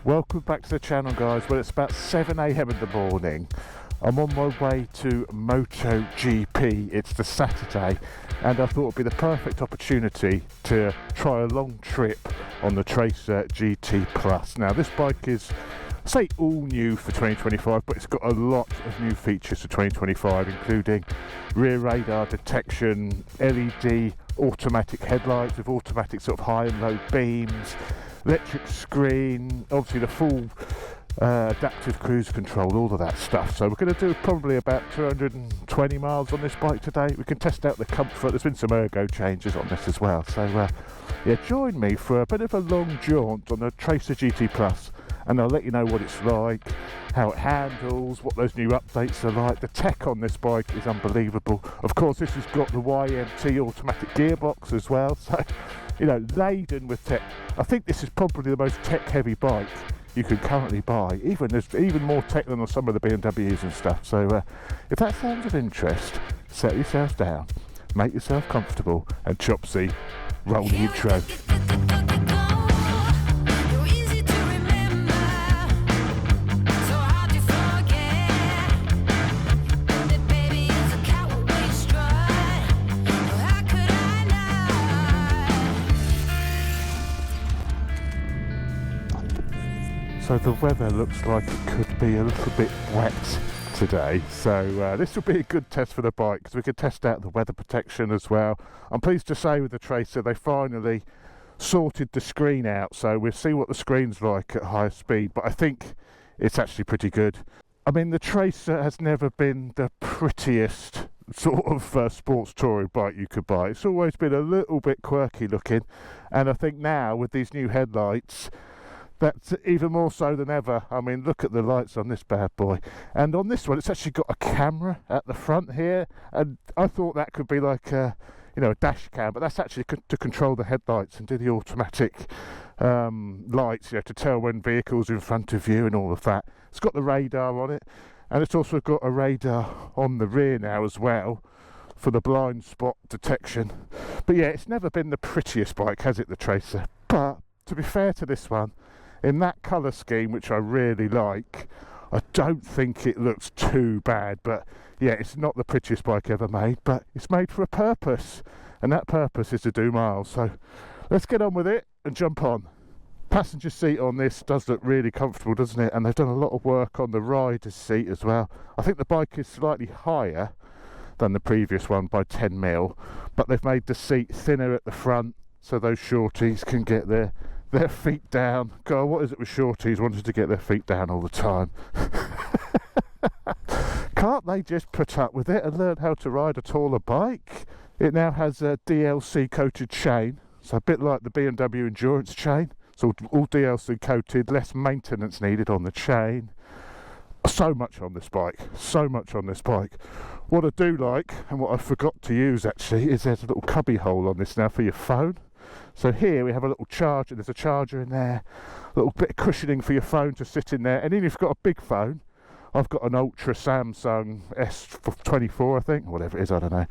Welcome back to the channel, guys. Well, it's about 7 AM in the morning. I'm on my way to MotoGP. It's the Saturday, and I thought it would be the perfect opportunity to try a long trip on the Tracer GT Plus. Now, this bike is, say, all new for 2025, but it's got a lot of new features for 2025, including rear radar detection, LED automatic headlights with automatic sort of high and low beams, electric screen, obviously the full adaptive cruise control, all of that stuff. So we're going to do probably about 220 miles on this bike today. We can test out the comfort. There's been some ergo changes on this as well. So yeah, join me for a bit of a long jaunt on the Tracer GT Plus, and I'll let you know what it's like, how it handles, what those new updates are like. The tech on this bike is unbelievable. Of course, this has got the YMT automatic gearbox as well, so you know, laden with tech. I think this is probably the most tech heavy bike you can currently buy. There's even more tech than on some of the BMWs and stuff. So if that sounds of interest, set yourself down, make yourself comfortable, and Chopsy, roll the intro. So the weather looks like it could be a little bit wet today, so this will be a good test for the bike because we can test out the weather protection as well. I'm pleased to say with the Tracer they finally sorted the screen out, so we'll see what the screen's like at higher speed, but I think it's actually pretty good. I mean, the Tracer has never been the prettiest sort of sports touring bike you could buy. It's always been a little bit quirky looking, and I think now with these new headlights that's even more so than ever. I mean, look at the lights on this bad boy, and on this one it's actually got a camera at the front here, and I thought that could be like a, you know, a dash cam, but that's actually to control the headlights and do the automatic lights, you know, to tell when vehicles are in front of you and all of that. It's got the radar on it, and it's also got a radar on the rear now as well for the blind spot detection. But yeah, it's never been the prettiest bike, has it, the Tracer? But to be fair to this one, in that colour scheme, which I really like, I don't think it looks too bad. But yeah, it's not the prettiest bike ever made, but it's made for a purpose, and that purpose is to do miles. So let's get on with it and jump on. Passenger seat on this does look really comfortable, doesn't it? And they've done a lot of work on the rider's seat as well. I think the bike is slightly higher than the previous one by 10 mil, but they've made the seat thinner at the front so those shorties can get their feet down. God, what is it with shorties wanting to get their feet down all the time? Can't they just put up with it and learn how to ride a taller bike? It now has a DLC coated chain, so a bit like the BMW endurance chain. So all DLC coated, less maintenance needed on the chain. So much on this bike, so much on this bike. What I do like, and what I forgot to use actually, is there's a little cubby hole on this now for your phone. So here we have a little charger, there's a charger in there, a little bit of cushioning for your phone to sit in there. And even if you've got a big phone, I've got an Ultra Samsung S24, I think, or whatever it is, I don't know.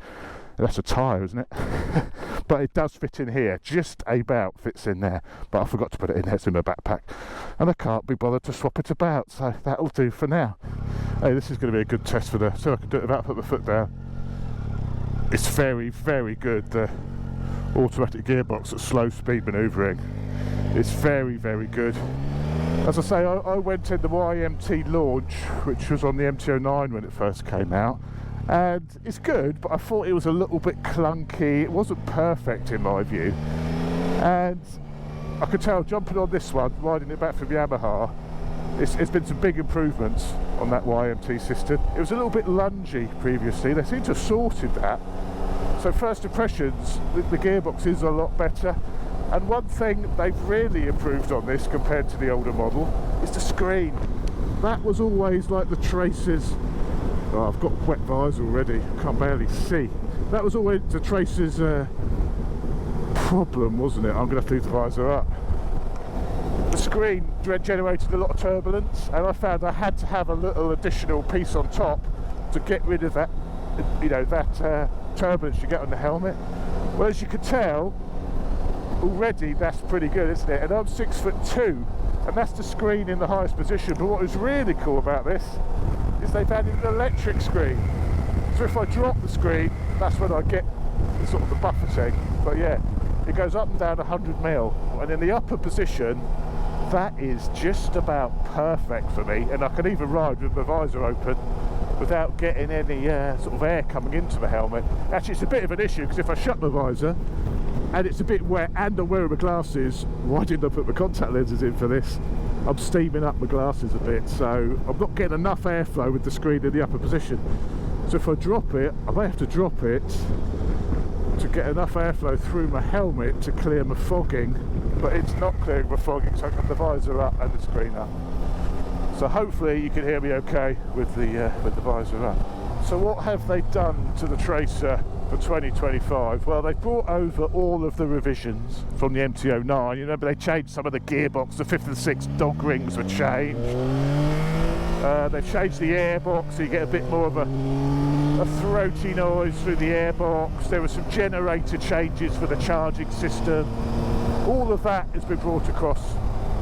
That's a tyre, isn't it? But it does fit in here, just about fits in there. But I forgot to put it in there, it's in my backpack. And I can't be bothered to swap it about, so that'll do for now. Hey, this is going to be a good test for the, so I can do it without putting the foot down. It's very, very good, the automatic gearbox at slow speed manoeuvring. It's very, very good. As I say, I went in the YMT launch, which was on the MT-09 when it first came out, and it's good, but I thought it was a little bit clunky. It wasn't perfect in my view, and I could tell jumping on this one, riding it back from Yamaha, it's been some big improvements on that YMT system. It was a little bit lungy previously. They seem to have sorted that. So first impressions, the gearbox is a lot better. And one thing they've really improved on this compared to the older model is the screen. That was always like the Tracer's, oh, I've got wet visor already, I can't barely see. That was always the Tracer's problem, wasn't it? I'm going to have to leave the visor up. The screen generated a lot of turbulence, and I found I had to have a little additional piece on top to get rid of that, you know, that turbulence you get on the helmet. Well, as you can tell already, that's pretty good, isn't it? And I'm 6'2", and that's the screen in the highest position. But what is really cool about this is they've added an electric screen. So if I drop the screen, that's when I get sort of the buffeting. But yeah, it goes up and down 100 mil, and in the upper position, that is just about perfect for me. And I can even ride with the visor open without getting any sort of air coming into the helmet. Actually, it's a bit of an issue because if I shut my visor and it's a bit wet and I'm wearing my glasses, why didn't I put my contact lenses in for this? I'm steaming up my glasses a bit, so I'm not getting enough airflow with the screen in the upper position. So if I drop it, I may have to drop it to get enough airflow through my helmet to clear my fogging, but it's not clearing my fogging, so I got the visor up and the screen up. So hopefully you can hear me okay with the visor up. So what have they done to the Tracer for 2025? Well, they've brought over all of the revisions from the MT-09. You remember they changed some of the gearbox, the 5th and 6th dog rings were changed. They've changed the airbox, so you get a bit more of a throaty noise through the airbox. There were some generator changes for the charging system. All of that has been brought across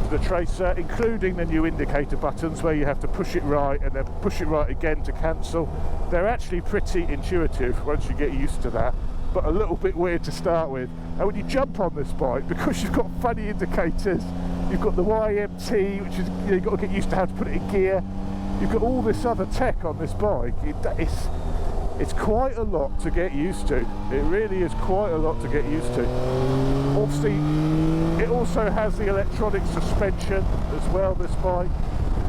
to the Tracer, including the new indicator buttons where you have to push it right and then push it right again to cancel. They're actually pretty intuitive once you get used to that, but a little bit weird to start with. And when you jump on this bike, because you've got funny indicators, you've got the YMT, which is, you know, you've got to get used to how to put it in gear. You've got all this other tech on this bike. It's quite a lot to get used to. It really is quite a lot to get used to. Obviously, it also has the electronic suspension as well, this bike,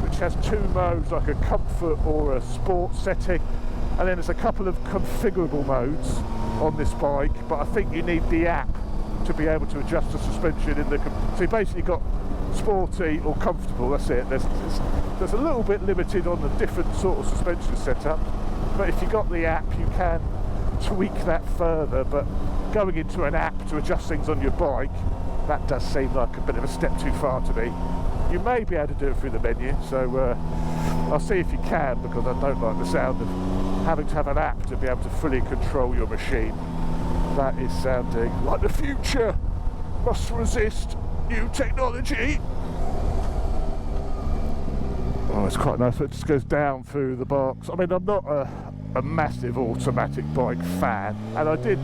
which has 2 modes, like a comfort or a sport setting. And then there's a couple of configurable modes on this bike, but I think you need the app to be able to adjust the suspension in the... So you basically got sporty or comfortable, that's it. There's a little bit limited on the different sort of suspension setup, but if you got the app you can tweak that further. But going into an app to adjust things on your bike, that does seem like a bit of a step too far to me. You may be able to do it through the menu, so I'll see if you can, because I don't like the sound of having to have an app to be able to fully control your machine. That is sounding like the future. Must resist new technology. Oh, it's quite nice. It just goes down through the box. I mean, I'm not a massive automatic bike fan, and I did...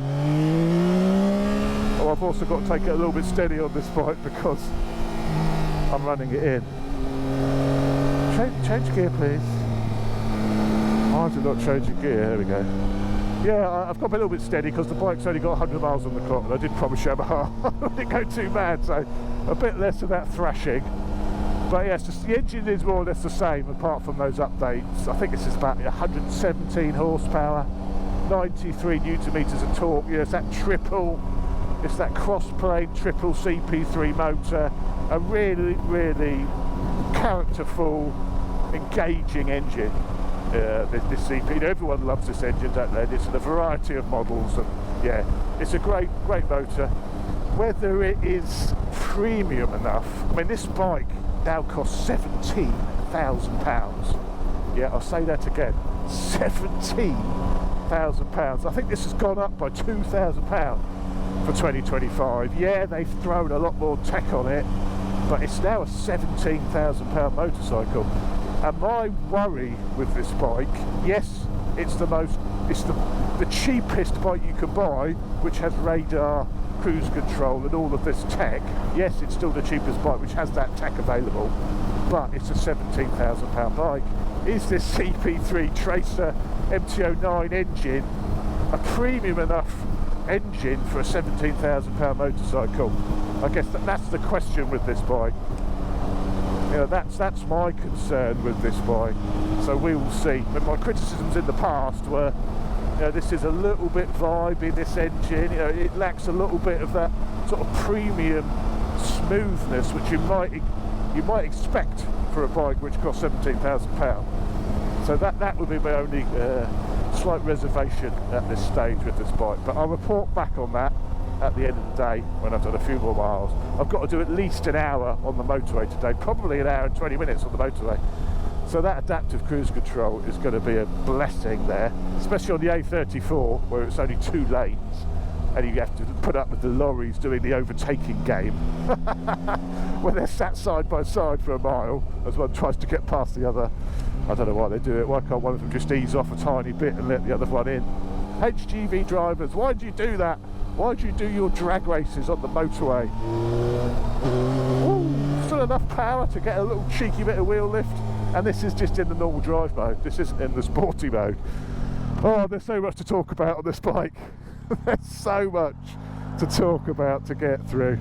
Oh, I've also got to take it a little bit steady on this bike because I'm running it in. Change gear, please. Why is it not changing gear? There we go. Yeah, I've got to be a little bit steady because the bike's only got 100 miles on the clock, and I did promise Yamaha I didn't go too mad, so a bit less of that thrashing. But yes, the engine is more or less the same apart from those updates. I think this is about 117 horsepower, 93 newton meters of torque. Yeah, it's that cross-plane triple CP3 motor, a really, really characterful, engaging engine. This CP, you know, everyone loves this engine, don't they? It's in a variety of models, and yeah, it's a great motor. Whether it is premium enough, I mean, this bike now costs £17,000. Yeah, I'll say that again, £17,000. I think this has gone up by £2,000 for 2025. Yeah, they've thrown a lot more tech on it, but it's now a £17,000 motorcycle. And my worry with this bike, yes, it's the cheapest bike you can buy, which has radar, cruise control and all of this tech. Yes, it's still the cheapest bike which has that tech available, but it's a £17,000 bike. Is this CP3 Tracer MT-09 engine a premium enough engine for a £17,000 motorcycle? I guess that's the question with this bike. You know, that's my concern with this bike. So we will see. But my criticisms in the past were, you know, this is a little bit vibey, this engine. You know, it lacks a little bit of that sort of premium smoothness which you might expect for a bike which costs £17,000. So that would be my only slight reservation at this stage with this bike. But I'll report back on that at the end of the day when I've done a few more miles. I've got to do at least an hour on the motorway today, probably an hour and 20 minutes on the motorway. So that adaptive cruise control is going to be a blessing there, especially on the A34 where it's only 2 lanes and you have to put up with the lorries doing the overtaking game. when they're sat side by side for a mile as one tries to get past the other. I don't know why they do it. Why can't one of them just ease off a tiny bit and let the other one in? HGV drivers, why do you do that? Why do you do your drag races on the motorway? Ooh, still enough power to get a little cheeky bit of wheel lift, and this is just in the normal drive mode. This isn't in the sporty mode. Oh, there's so much to talk about on this bike. There's so much to talk about to get through.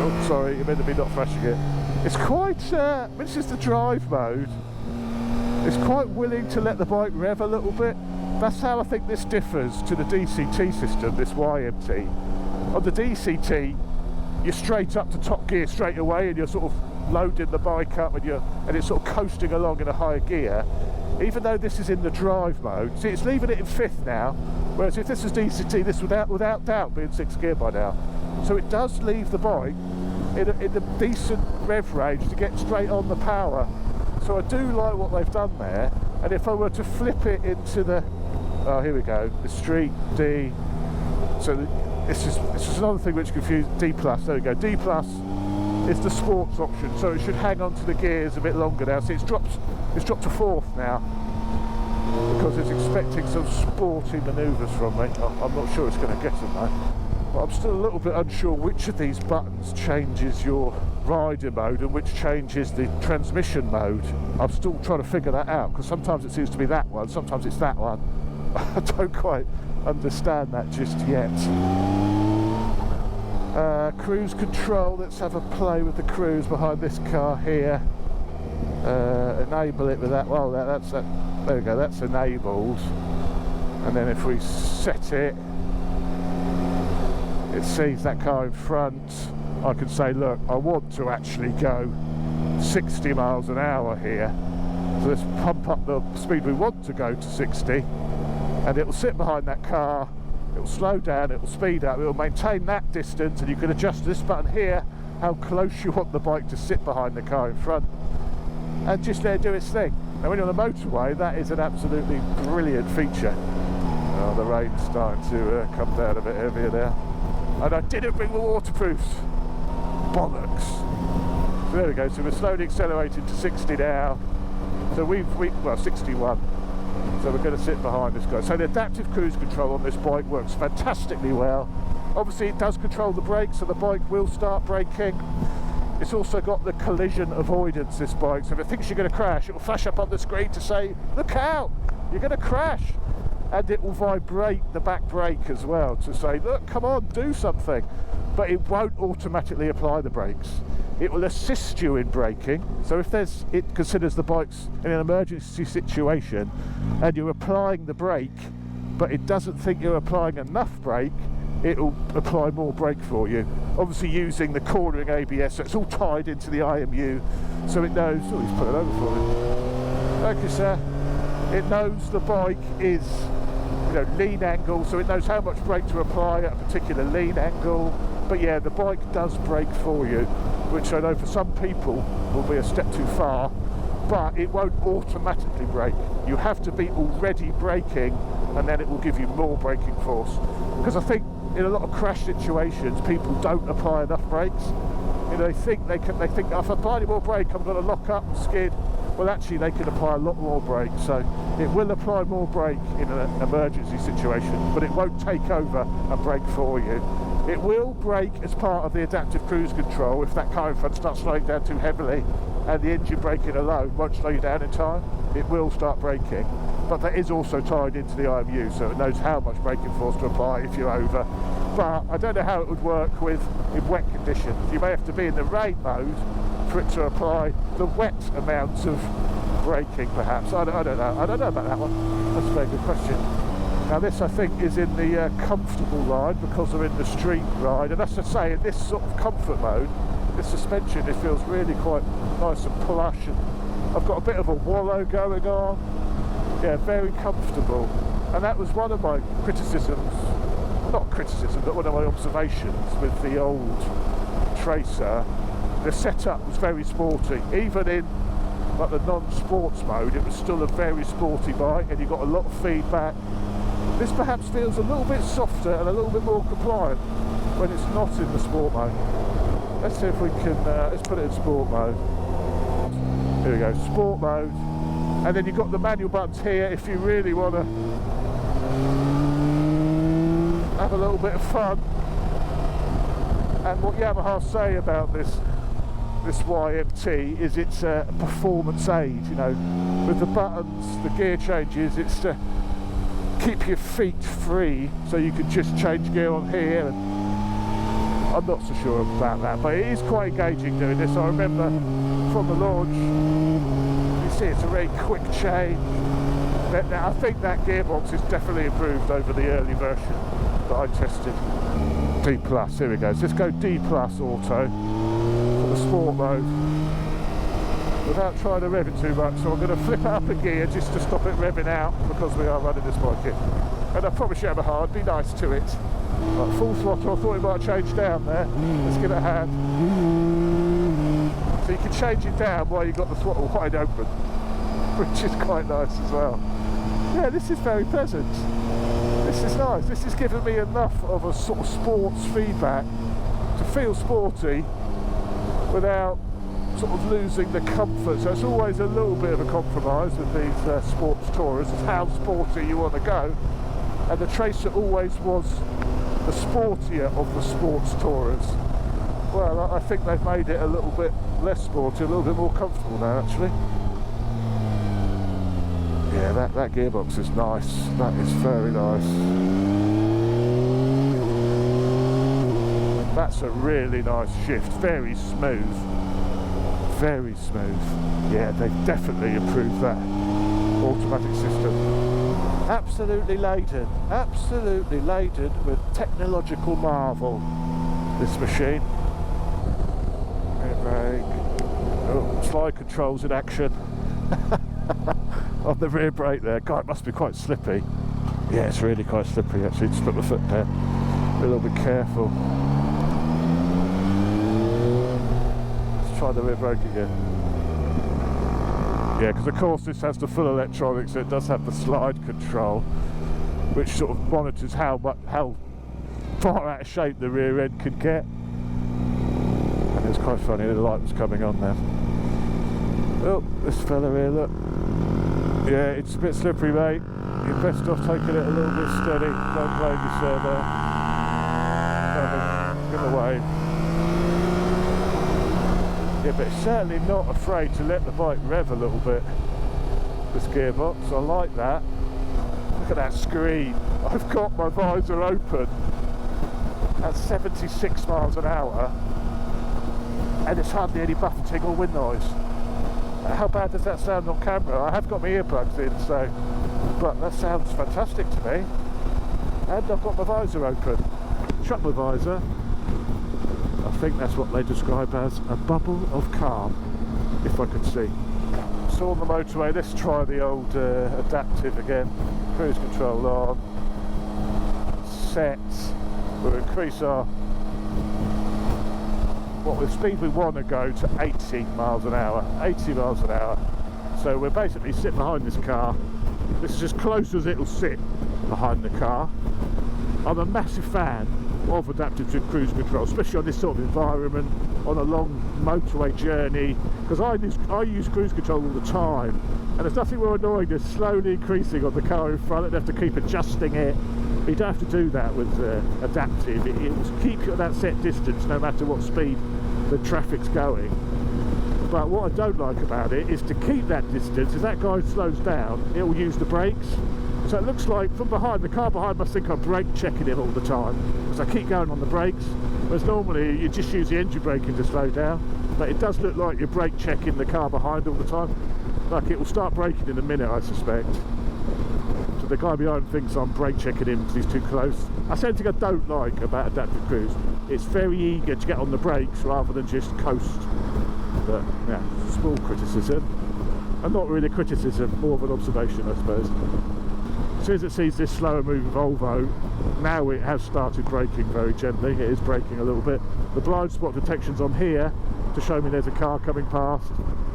Oh, sorry, you meant to be not flashing it. It's quite, this is the drive mode. It's quite willing to let the bike rev a little bit. That's how I think this differs to the DCT system, this YMT. On the DCT, you're straight up to top gear straight away, and you're sort of loading the bike up, and it's sort of coasting along in a higher gear. Even though this is in the drive mode, see, it's leaving it in 5th now, whereas if this was DCT, this would without doubt be in 6th gear by now. So it does leave the bike in a decent rev range to get straight on the power. So I do like what they've done there. And if I were to flip it into the, oh, here we go, the Street D. So this is another thing which confused D+. There we go. D+ is the sports option, so it should hang on to the gears a bit longer now. See, it's dropped to 4th now because it's expecting some sporty manoeuvres from me. I'm not sure it's going to get them though. But I'm still a little bit unsure which of these buttons changes your rider mode and which changes the transmission mode. I'm still trying to figure that out, because sometimes it seems to be that one, sometimes it's that one. I don't quite understand that just yet. Cruise control, let's have a play with the cruise behind this car here. Enable it with that, well, that's that. There we go, that's enabled. And then if we set it, it sees that car in front. I can say, look, I want to actually go 60 miles an hour here. So let's pump up the speed we want to go to 60. And it will sit behind that car, it will slow down, it will speed up, it will maintain that distance, and you can adjust this button here, how close you want the bike to sit behind the car in front, and just let it do its thing. Now when you're on the motorway, that is an absolutely brilliant feature. Oh, the rain's starting to come down a bit heavier now. And I didn't bring the waterproofs. Bollocks. So there we go, so we're slowly accelerating to 60 now. So well, 61. So we're going to sit behind this guy. So the adaptive cruise control on this bike works fantastically well. Obviously it does control the brakes, so the bike will start braking. It's also got the collision avoidance, this bike, so if it thinks you're going to crash, it will flash up on the screen to say, look out, you're going to crash. And it will vibrate the back brake as well to say, look, come on, do something. But it won't automatically apply the brakes. It will assist you in braking. So if it considers the bike's in an emergency situation and you're applying the brake, but it doesn't think you're applying enough brake, it will apply more brake for you. Obviously using the cornering ABS, so it's all tied into the IMU, so it knows, oh, he's put it over for me. Thank you, sir. It knows the bike is, lean angle, so it knows how much brake to apply at a particular lean angle. But yeah, the bike does brake for you, which I know for some people will be a step too far, but it won't automatically brake. You have to be already braking, and then it will give you more braking force. Because I think in a lot of crash situations, people don't apply enough brakes. They think if I apply any more brake, I'm going to lock up and skid. Well, actually, they can apply a lot more brake, so it will apply more brake in an emergency situation, but it won't take over and brake for you. It will brake as part of the adaptive cruise control if that car in front starts slowing down too heavily and the engine braking alone won't slow you down in time. It will start braking, but that is also tied into the IMU, so it knows how much braking force to apply if you're over. But I don't know how it would work in wet conditions. You may have to be in the rain mode for it to apply the wet amounts of braking, perhaps. I don't know. I don't know about that one. That's a very good question. Now this, I think, is in the comfortable line because we're in the street ride, and that's to say, in this sort of comfort mode, this suspension, it feels really quite nice and plush, and I've got a bit of a wallow going on. Yeah, very comfortable. And that was one of my criticisms, not criticism, but one of my observations with the old Tracer. The setup was very sporty, even in like the non-sports mode. It was still a very sporty bike, and you got a lot of feedback. This perhaps feels a little bit softer and a little bit more compliant when it's not in the sport mode. Let's see if we can, let's put it in sport mode. Here we go, sport mode. And then you've got the manual buttons here if you really want to have a little bit of fun. And what Yamaha say about this YMT is it's a performance aid, you know, with the buttons, the gear changes, it's to keep your feet free so you can just change gear on here. And I'm not so sure about that, but it is quite engaging doing this. I remember from the launch, you see it's a very quick change. But now I think that gearbox is definitely improved over the early version that I tested. D+, here we go. So let's go D+ auto for the sport mode without trying to rev it too much. So I'm going to flip it up a gear just to stop it revving out because we are running this bike in. And I promise Yamaha, I'd be nice to it. Right, full throttle, I thought it might change down there. Let's give it a hand. So you can change it down while you've got the throttle wide open, which is quite nice as well. Yeah, this is very pleasant. This is nice. This is giving me enough of a sort of sports feedback to feel sporty without sort of losing the comfort. So it's always a little bit of a compromise with these sports tourers. It's how sporty you want to go. And the Tracer always was the sportier of the sports tourers. Well, I think they've made it a little bit less sporty, a little bit more comfortable now actually. Yeah, that gearbox is nice. That is very nice. That's a really nice shift. Very smooth. Very smooth. Yeah, they've definitely improved that automatic system. Absolutely laden with technological marvel, this machine. Air brake. Oh, slide controls in action. On the rear brake there. God, it must be quite slippy. Yeah, it's really quite slippery actually. Just put my foot down. Be a little bit careful. Let's try the rear brake again. Yeah, because of course this has the full electronics, so it does have the slide control, which sort of monitors how far out of shape the rear end could get. And it's quite funny, the light was coming on there. Oh, this fella here, look. Yeah, it's a bit slippery, mate. You're best off taking it a little bit steady. Don't blame yourself there. Give it away. Yeah, but it's certainly not afraid to let the bike rev a little bit. This gearbox, I like that. Look at that screen. I've got my visor open at 76 miles an hour, and there's hardly any buffeting or wind noise. How bad does that sound on camera? I have got my earplugs in, so, but that sounds fantastic to me. And I've got my visor open. Shut my visor. I think that's what they describe as a bubble of calm, if I could see. So on the motorway, let's try the old adaptive again. Cruise control on. Set. We'll increase our the speed we want to go to 80 miles an hour. 80 miles an hour. So we're basically sitting behind this car. This is as close as it'll sit behind the car. I'm a massive fan of adaptive cruise control, especially on this sort of environment, on a long motorway journey, because I use cruise control all the time, and there's nothing more annoying than slowly increasing on the car in front and have to keep adjusting it. You don't have to do that with adaptive. It will keep you at that set distance no matter what speed the traffic's going. But what I don't like about it is to keep that distance. If that guy slows down, it will use the brakes. So it looks like from behind, the car behind must think I'm brake checking him all the time, because I keep going on the brakes, whereas normally you just use the engine braking to slow down. But it does look like you're brake checking the car behind all the time. Like it will start braking in a minute, I suspect. So the guy behind thinks I'm brake checking him because he's too close. That's something I don't like about adaptive cruise. It's very eager to get on the brakes rather than just coast. But yeah, small criticism. And not really criticism, more of an observation, I suppose. As soon as it sees this slower moving Volvo, now it has started braking very gently. It is braking a little bit. The blind spot detection's on here to show me there's a car coming past,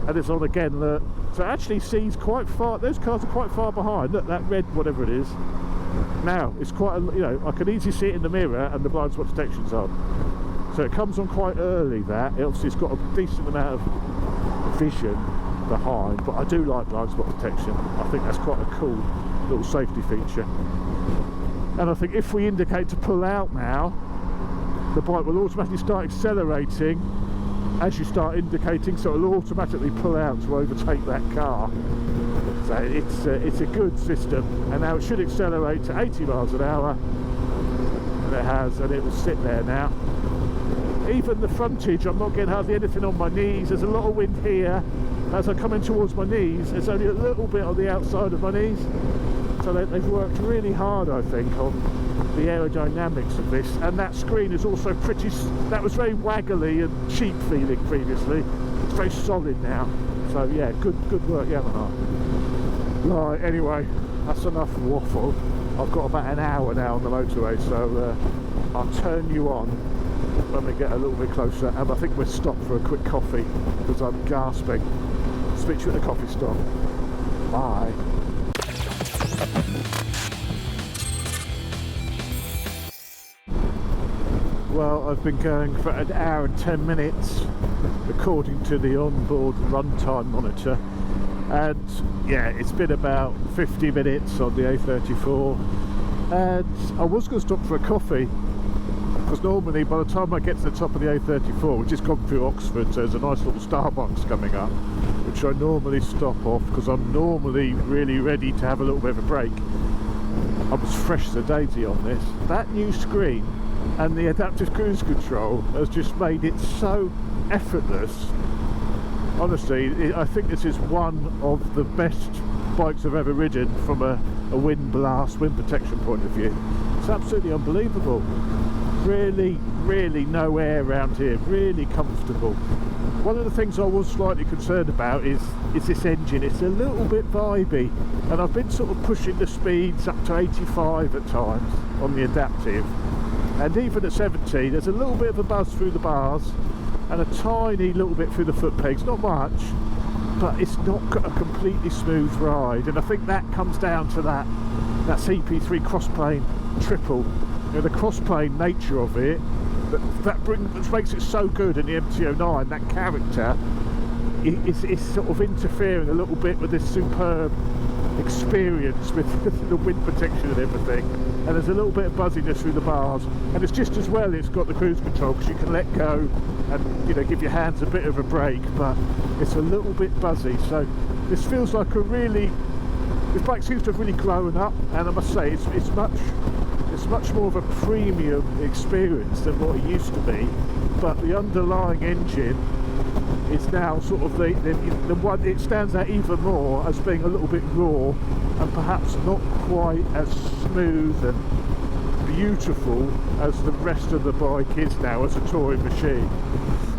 and it's on again, look. So it actually sees quite far, those cars are quite far behind. Look, that red, whatever it is, Now it's quite, you know, I can easily see it in the mirror and the blind spot detection's on. So it comes on quite early. That obviously it's got a decent amount of vision behind, but I do like blind spot detection. I think that's quite a cool little safety feature. And I think if we indicate to pull out now, the bike will automatically start accelerating as you start indicating, so it'll automatically pull out to overtake that car. So it's a good system, and now it should accelerate to 80 miles an hour, and it has, and it will sit there now. Even the frontage, I'm not getting hardly anything on my knees. There's a lot of wind here. As I come in towards my knees, there's only a little bit on the outside of my knees. So they've worked really hard, I think, on the aerodynamics of this. And that screen is also pretty, that was very waggly and cheap feeling previously. It's very solid now. So yeah, good work, Yamaha. Right, anyway, that's enough waffle. I've got about an hour now on the motorway, so I'll turn you on when we get a little bit closer, and I think we'll stop for a quick coffee because I'm gasping. Speak to you at the coffee stop. Bye. Well, I've been going for an hour and 10 minutes according to the onboard runtime monitor, and yeah, it's been about 50 minutes on the A34, and I was going to stop for a coffee because normally by the time I get to the top of the A34, which is gone through Oxford, so there's a nice little Starbucks coming up, which I normally stop off because I'm normally really ready to have a little bit of a break. I was fresh as a daisy on this. That new screen and the adaptive cruise control has just made it so effortless. Honestly, I think this is one of the best bikes I've ever ridden from a wind protection point of view. It's absolutely unbelievable. Really no air around here, really comfortable. One of the things I was slightly concerned about is this engine. It's a little bit vibey, and I've been sort of pushing the speeds up to 85 at times on the adaptive, and even at 70 there's a little bit of a buzz through the bars and a tiny little bit through the foot pegs, not much, but it's not got a completely smooth ride, and I think that comes down to that CP3 crossplane triple. You know, the crossplane nature of it, that makes it so good in the MT-09. That character is sort of interfering a little bit with this superb experience with the wind protection and everything, and there's a little bit of buzziness through the bars, and it's just as well it's got the cruise control because you can let go and, you know, give your hands a bit of a break, but it's a little bit buzzy. So this feels like this bike seems to have really grown up, and I must say it's much more of a premium experience than what it used to be, but the underlying engine is now sort of the one, it stands out even more as being a little bit raw and perhaps not quite as smooth and beautiful as the rest of the bike is now as a touring machine.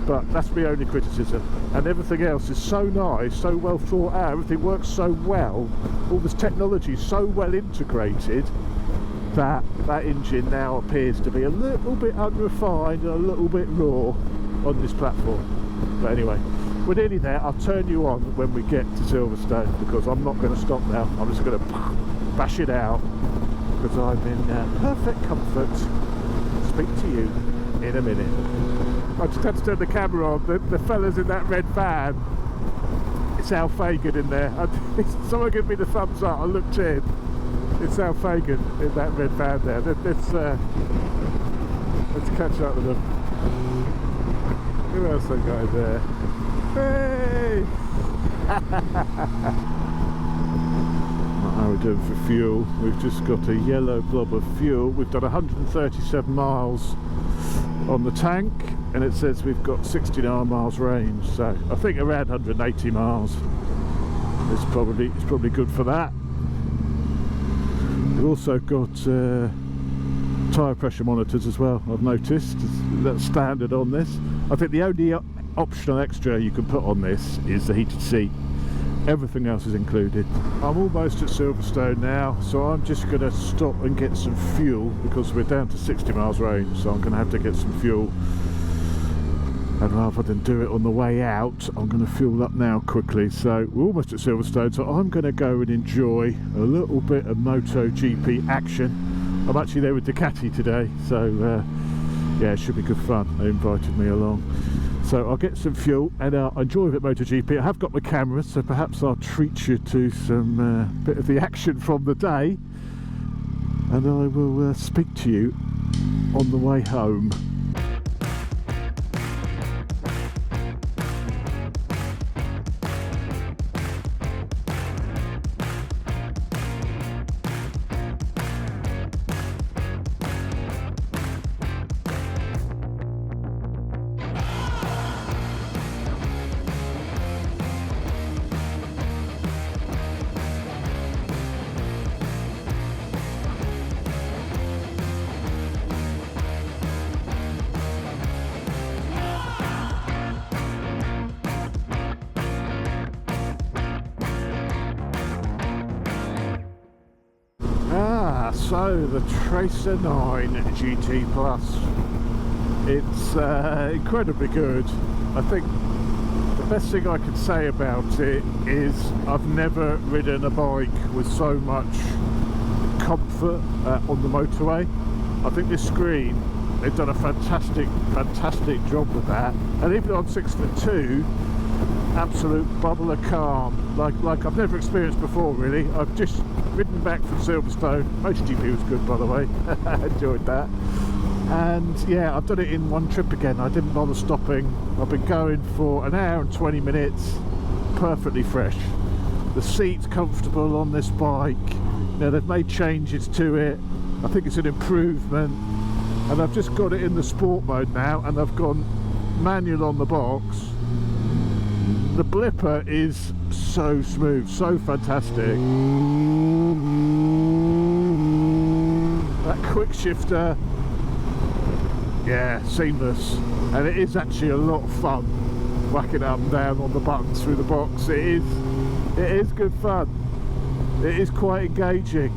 But that's my only criticism, and everything else is so nice, so well thought out, everything works so well, all this technology is so well integrated that engine now appears to be a little bit unrefined and a little bit raw on this platform. But anyway, we're nearly there. I'll turn you on when we get to Silverstone because I'm not going to stop now. I'm just going to bash it out because I'm in perfect comfort. Speak to you in a minute. I just had to turn the camera on. The fellas in that red van, it's Al Fagan in there. Someone give me the thumbs up. I looked in. It's Al Fagan in that red van there. Let's catch up with them. Who else I got there? Hey! What are we doing for fuel? We've just got a yellow blob of fuel. We've done 137 miles on the tank, and it says we've got 69 miles range. So I think around 180 miles. It's probably good for that. We've also got tyre pressure monitors as well, I've noticed. That's standard on this. I think the only optional extra you can put on this is the heated seat. Everything else is included. I'm almost at Silverstone now, so I'm just going to stop and get some fuel because we're down to 60 miles range, so I'm going to have to get some fuel. and rather than do it on the way out, I'm going to fuel up now quickly. So we're almost at Silverstone, so I'm going to go and enjoy a little bit of MotoGP action. I'm actually there with Ducati today, so yeah, it should be good fun. They invited me along, so I'll get some fuel and I'll enjoy a bit of MotoGP. I have got my camera, so perhaps I'll treat you to some bit of the action from the day, and I will speak to you on the way home. So the Tracer 9 GT Plus, it's incredibly good. I think the best thing I could say about it is I've never ridden a bike with so much comfort on the motorway. I think this screen, they've done a fantastic job with that, and even though I'm 6'2", absolute bubble of calm, like I've never experienced before really. I've just ridden back from Silverstone. MotoGP was good, by the way. I enjoyed that, and yeah, I've done it in one trip again. I didn't bother stopping. I've been going for an hour and 20 minutes, perfectly fresh. The seat's comfortable on this bike. You know, they've made changes to it. I think it's an improvement, and I've just got it in the sport mode now, and I've gone manual on the box. The blipper is so smooth, so fantastic. That quick shifter, yeah, seamless. And it is actually a lot of fun whacking up and down on the buttons through the box. It is good fun. It is quite engaging.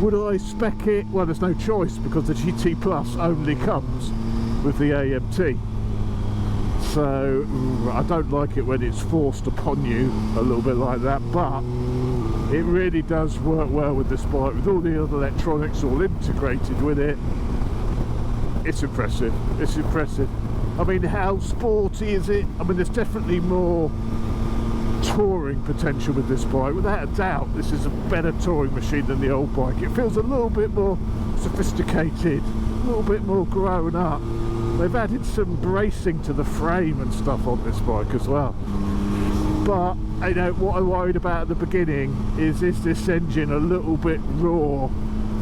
Would I spec it? Well, there's no choice, because the GT Plus only comes with the AMT. So I don't like it when it's forced upon you a little bit like that, but it really does work well with this bike, with all the other electronics all integrated with it. It's impressive. It's impressive. I mean, how sporty is it? I mean, there's definitely more touring potential with this bike. Without a doubt, this is a better touring machine than the old bike. It feels a little bit more sophisticated, a little bit more grown up. They've added some bracing to the frame and stuff on this bike as well. But, you know, what I worried about at the beginning is this engine a little bit raw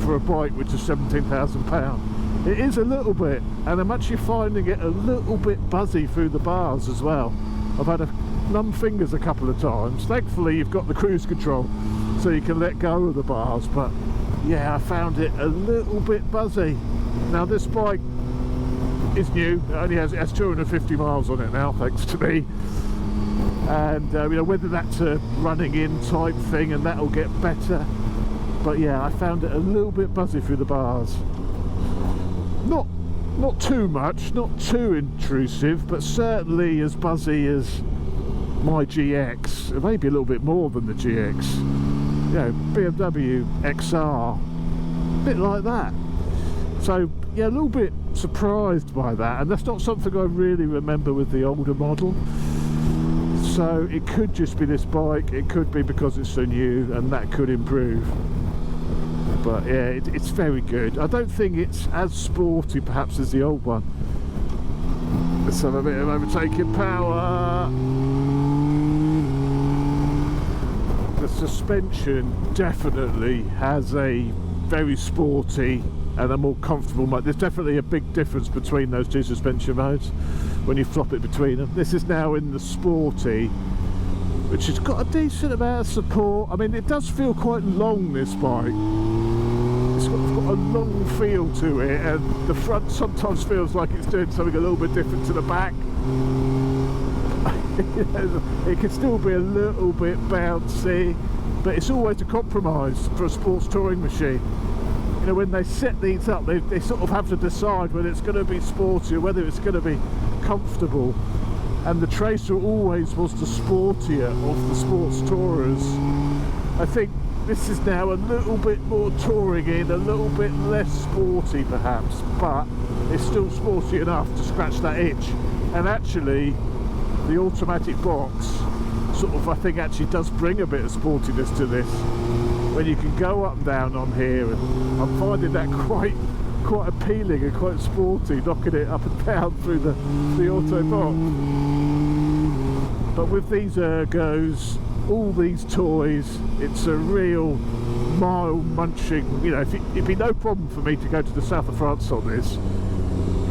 for a bike which is £17,000? It is a little bit, and I'm actually finding it a little bit buzzy through the bars as well. I've had numb fingers a couple of times. Thankfully you've got the cruise control, so you can let go of the bars, but yeah, I found it a little bit buzzy. Now this bike is new. It only has 250 miles on it now, thanks to me, and you know, whether that's a running in type thing and that'll get better, but yeah, I found it a little bit buzzy through the bars. Not too much, not too intrusive, but certainly as buzzy as my GX, maybe a little bit more than the GX. You know, BMW XR, a bit like that. So yeah, a little bit surprised by that, and that's not something I really remember with the older model. So it could just be this bike, it could be because it's so new, and that could improve. But yeah, it's very good. I don't think it's as sporty perhaps as the old one. Let's have a bit of overtaking power. The suspension definitely has a very sporty and a more comfortable mode. There's definitely a big difference between those two suspension modes when you flop it between them. This is now in the sporty, which has got a decent amount of support. I mean, it does feel quite long, this bike. It's got a long feel to it, and the front sometimes feels like it's doing something a little bit different to the back. It can still be a little bit bouncy, but it's always a compromise for a sports touring machine. you know, when they set these up, they sort of have to decide whether it's going to be sporty or whether it's going to be comfortable. And the Tracer always was the sportier of the sports tourers. I think this is now a little bit more touring in, a little bit less sporty perhaps, but it's still sporty enough to scratch that itch. And actually, the automatic box sort of, I think, actually does bring a bit of sportiness to this. When you can go up and down on here, and I'm finding that quite appealing and quite sporty, knocking it up and down through the auto box. But with these ergos, all these toys, it's a real mile munching, you know, it'd be no problem for me to go to the south of France on this.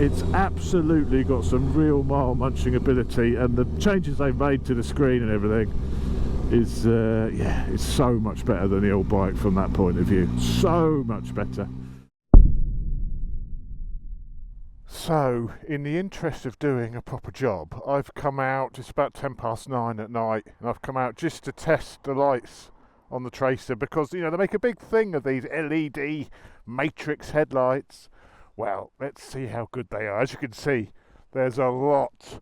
It's absolutely got some real mile munching ability, and the changes they've made to the screen and everything is, yeah, it's so much better than the old bike from that point of view. So much better. So, in the interest of doing a proper job, I've come out, it's about 9:10 at night, and I've come out just to test the lights on the Tracer, because, you know, they make a big thing of these LED matrix headlights. Well, let's see how good they are. As you can see, there's a lot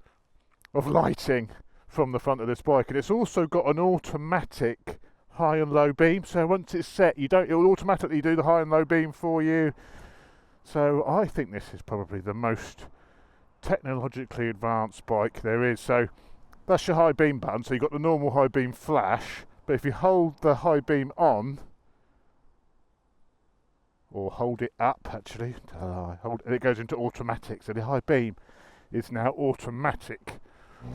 of lighting from the front of this bike, and it's also got an automatic high and low beam, so once it's set, it'll automatically do the high and low beam for you. So I think this is probably the most technologically advanced bike there is. So that's your high beam button, so you've got the normal high beam flash, but if you hold the high beam on, or hold it up actually, it goes into automatic, so the high beam is now automatic.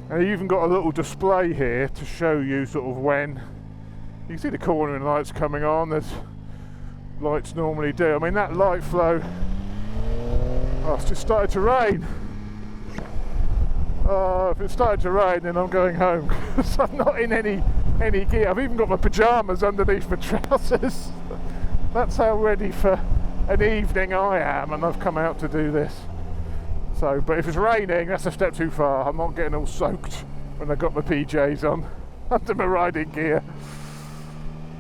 And you've even got a little display here to show you sort of when, you can see the cornering lights coming on, there's lights normally do. I mean, that light flow, oh, it's just started to rain. Oh, if it started to rain, then I'm going home, because I'm not in any gear. I've even got my pyjamas underneath my trousers. That's how ready for an evening I am, and I've come out to do this. So, but if it's raining, that's a step too far. I'm not getting all soaked when I've got my PJs on under my riding gear.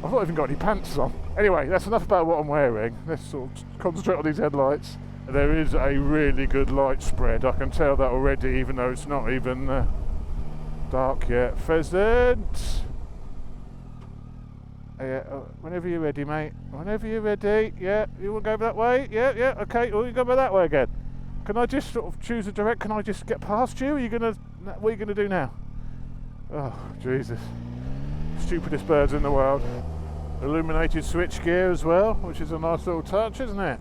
I've not even got any pants on. Anyway, that's enough about what I'm wearing. Let's sort of concentrate on these headlights. There is a really good light spread. I can tell that already, even though it's not even dark yet. Pheasant! Yeah, whenever you're ready, mate. Whenever you're ready. Yeah, you want to go that way? Yeah, okay. Or you go that way again. Can I just sort of choose a direct? Can I just get past you? What are you gonna do now? Oh, Jesus. Stupidest birds in the world. Illuminated switch gear as well, which is a nice little touch, isn't it?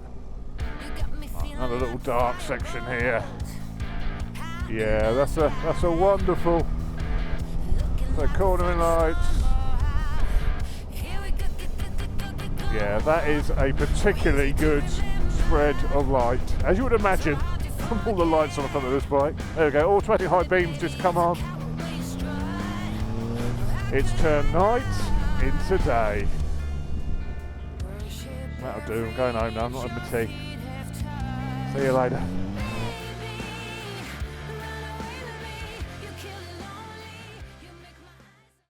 Another little dark section here. Yeah, that's a wonderful. So cornering lights. Yeah, that is a particularly good spread of light, as you would imagine from all the lights on the front of this bike. There we go, automatic high beams just come on. It's turned night into day. That'll do, I'm going home now, I'm not having my tea. See you later.